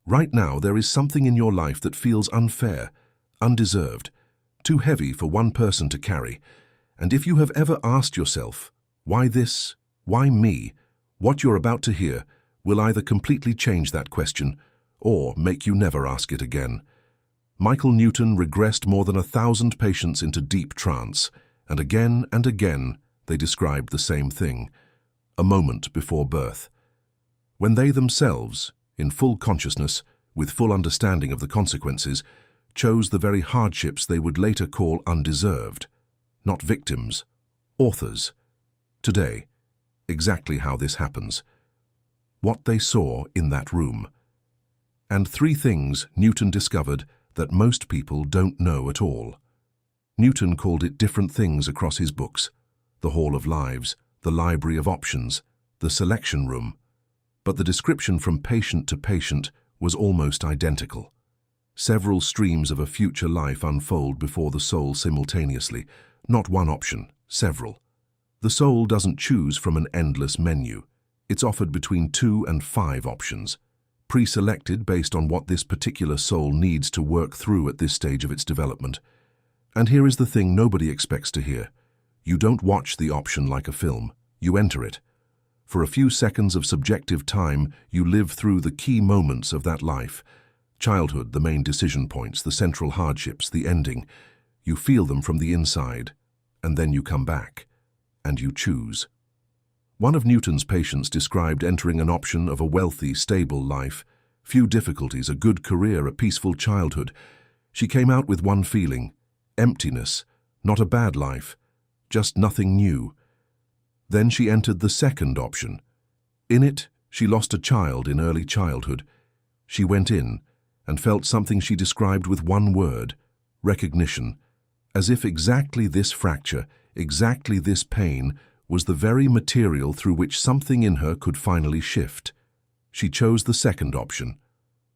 Right now, there is something in your life that feels unfair, undeserved, too heavy for one person to carry. And if you have ever asked yourself, why this, why me, what you're about to hear will either completely change that question or make you never ask it again. Michael Newton regressed more than 1,000 patients into deep trance, and again they described the same thing, a moment before birth. When they themselves, in full consciousness, with full understanding of the consequences, chose the very hardships they would later call undeserved. Not victims, authors. Today, exactly how this happens. What they saw in that room. And 3 things Newton discovered that most people don't know at all. Newton called it different things across his books: the Hall of Lives, the Library of Options, the Selection Room. But the description from patient to patient was almost identical. Several streams of a future life unfold before the soul simultaneously, not one option, several. The soul doesn't choose from an endless menu. It's offered between 2 and 5 options, pre-selected based on what this particular soul needs to work through at this stage of its development. And here is the thing nobody expects to hear. You don't watch the option like a film, you enter it. For a few seconds of subjective time, you live through the key moments of that life. Childhood, the main decision points, the central hardships, the ending. You feel them from the inside, and then you come back, and you choose. One of Newton's patients described entering an option of a wealthy, stable life, few difficulties, a good career, a peaceful childhood. She came out with one feeling: emptiness, not a bad life, just nothing new. Then she entered the second option. In it, she lost a child in early childhood. She went in and felt something she described with one word: recognition, as if exactly this fracture, exactly this pain, was the very material through which something in her could finally shift. She chose the second option.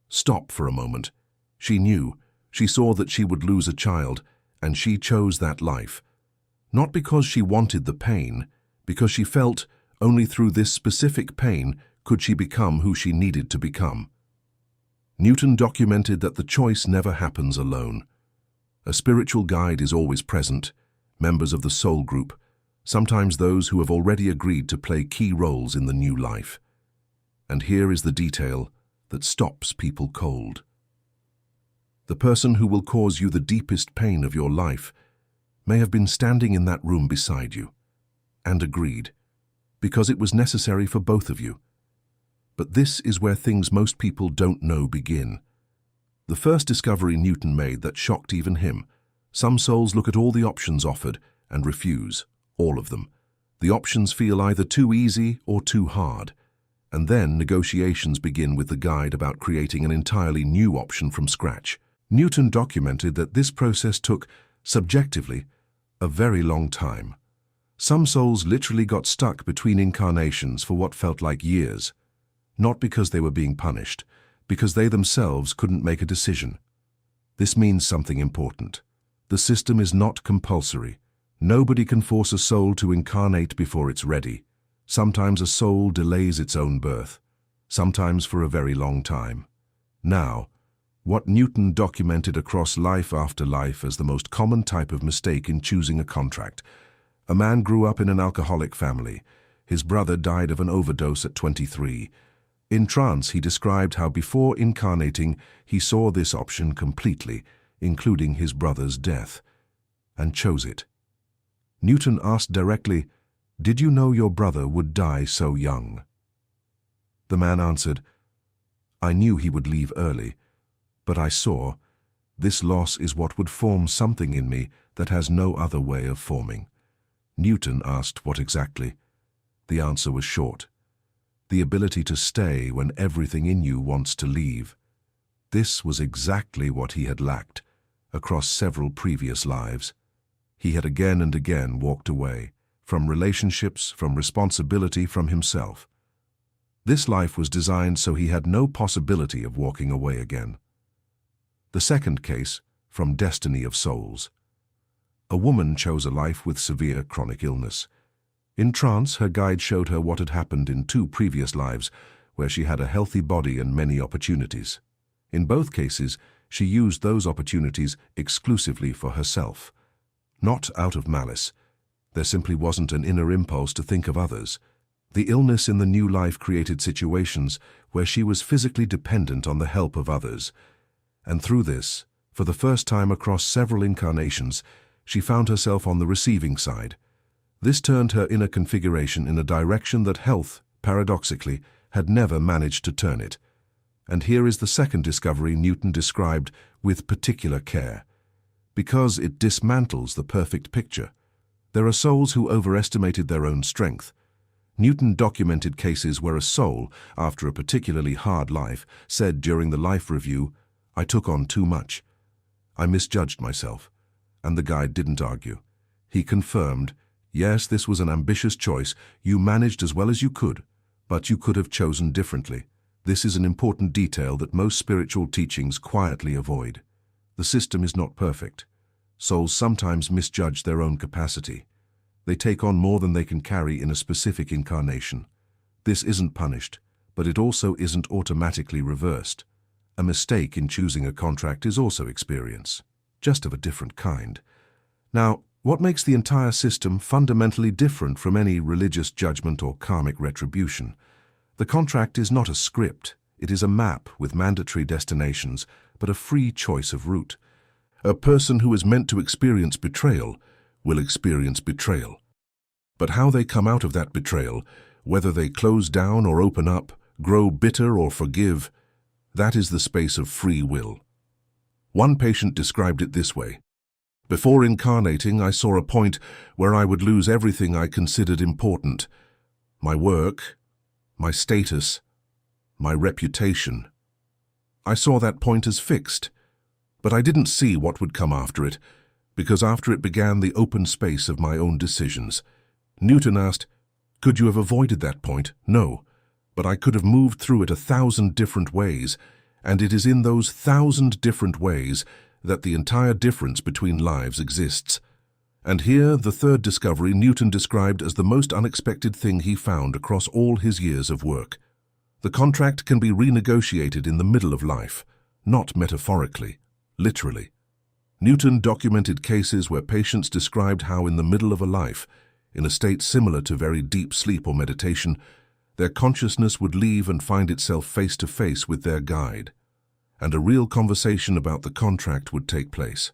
Stop for a moment. She knew, she saw that she would lose a child, and she chose that life. Not because she wanted the pain, because she felt only through this specific pain could she become who she needed to become. Newton documented that the choice never happens alone. A spiritual guide is always present, members of the soul group, sometimes those who have already agreed to play key roles in the new life. And here is the detail that stops people cold. The person who will cause you the deepest pain of your life may have been standing in that room beside you, and agreed, because it was necessary for both of you. But this is where things most people don't know begin. The first discovery Newton made that shocked even him: some souls look at all the options offered and refuse, all of them. The options feel either too easy or too hard. And then negotiations begin with the guide about creating an entirely new option from scratch. Newton documented that this process took, subjectively, a very long time. Some souls literally got stuck between incarnations for what felt like years, not because they were being punished, because they themselves couldn't make a decision. This means something important. The system is not compulsory. Nobody can force a soul to incarnate before it's ready. Sometimes a soul delays its own birth, sometimes for a very long time. Now, what Newton documented across life after life as the most common type of mistake in choosing a contract. A man grew up in an alcoholic family. His brother died of an overdose at 23. In trance, he described how before incarnating, he saw this option completely, including his brother's death, and chose it. Newton asked directly, "Did you know your brother would die so young?" The man answered, "I knew he would leave early, but I saw, this loss is what would form something in me that has no other way of forming." Newton asked what exactly. The answer was short: the ability to stay when everything in you wants to leave. This was exactly what he had lacked across several previous lives. He had again and again walked away, from relationships, from responsibility, from himself. This life was designed so he had no possibility of walking away again. The second case, from Destiny of Souls. A woman chose a life with severe chronic illness. In trance, her guide showed her what had happened in 2 previous lives, where she had a healthy body and many opportunities. In both cases, she used those opportunities exclusively for herself. Not out of malice. There simply wasn't an inner impulse to think of others. The illness in the new life created situations where she was physically dependent on the help of others. And through this, for the first time across several incarnations, she found herself on the receiving side. This turned her inner configuration in a direction that health, paradoxically, had never managed to turn it. And here is the second discovery Newton described with particular care. Because it dismantles the perfect picture. There are souls who overestimated their own strength. Newton documented cases where a soul, after a particularly hard life, said during the life review, "I took on too much. I misjudged myself." And the guide didn't argue. He confirmed, "Yes, this was an ambitious choice. You managed as well as you could, but you could have chosen differently." This is an important detail that most spiritual teachings quietly avoid. The system is not perfect. Souls sometimes misjudge their own capacity. They take on more than they can carry in a specific incarnation. This isn't punished, but it also isn't automatically reversed. A mistake in choosing a contract is also experience, just of a different kind. Now, what makes the entire system fundamentally different from any religious judgment or karmic retribution? The contract is not a script. It is a map with mandatory destinations, but a free choice of route. A person who is meant to experience betrayal will experience betrayal. But how they come out of that betrayal, whether they close down or open up, grow bitter or forgive, that is the space of free will. One patient described it this way: "Before incarnating, I saw a point where I would lose everything I considered important. My work, my status, my reputation. I saw that point as fixed, but I didn't see what would come after it, because after it began the open space of my own decisions." Newton asked, "Could you have avoided that point?" "No, but I could have moved through it 1,000 different ways, and it is in those 1,000 different ways that the entire difference between lives exists." And here, the third discovery Newton described as the most unexpected thing he found across all his years of work. The contract can be renegotiated in the middle of life, not metaphorically, literally. Newton documented cases where patients described how in the middle of a life, in a state similar to very deep sleep or meditation, their consciousness would leave and find itself face to face with their guide, and a real conversation about the contract would take place.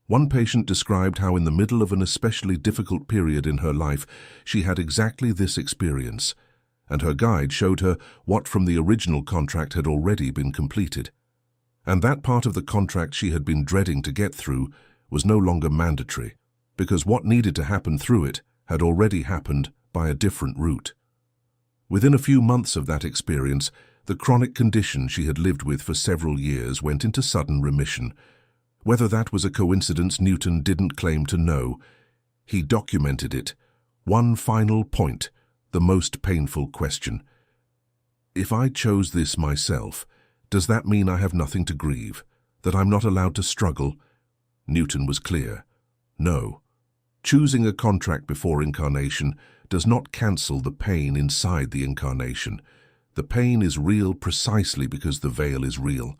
One patient described how in the middle of an especially difficult period in her life, she had exactly this experience, and her guide showed her what from the original contract had already been completed. And that part of the contract she had been dreading to get through was no longer mandatory, because what needed to happen through it had already happened by a different route. Within a few months of that experience, the chronic condition she had lived with for several years went into sudden remission. Whether that was a coincidence, Newton didn't claim to know. He documented it. One final point, the most painful question. If I chose this myself, does that mean I have nothing to grieve? That I'm not allowed to struggle? Newton was clear. No. Choosing a contract before incarnation does not cancel the pain inside the incarnation. The pain is real precisely because the veil is real.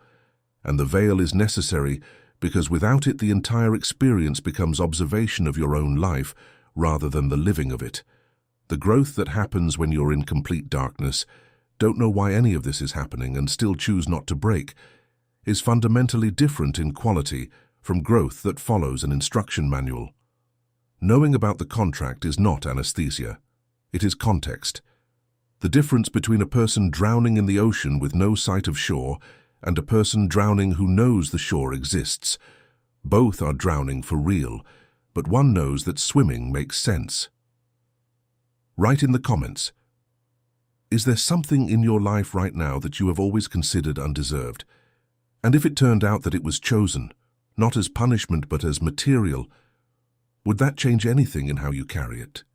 And the veil is necessary because without it the entire experience becomes observation of your own life rather than the living of it. The growth that happens when you're in complete darkness, don't know why any of this is happening and still choose not to break, is fundamentally different in quality from growth that follows an instruction manual. Knowing about the contract is not anesthesia. It is context. The difference between a person drowning in the ocean with no sight of shore and a person drowning who knows the shore exists. Both are drowning for real, but one knows that swimming makes sense. Write in the comments. Is there something in your life right now that you have always considered undeserved? And if it turned out that it was chosen, not as punishment but as material, would that change anything in how you carry it?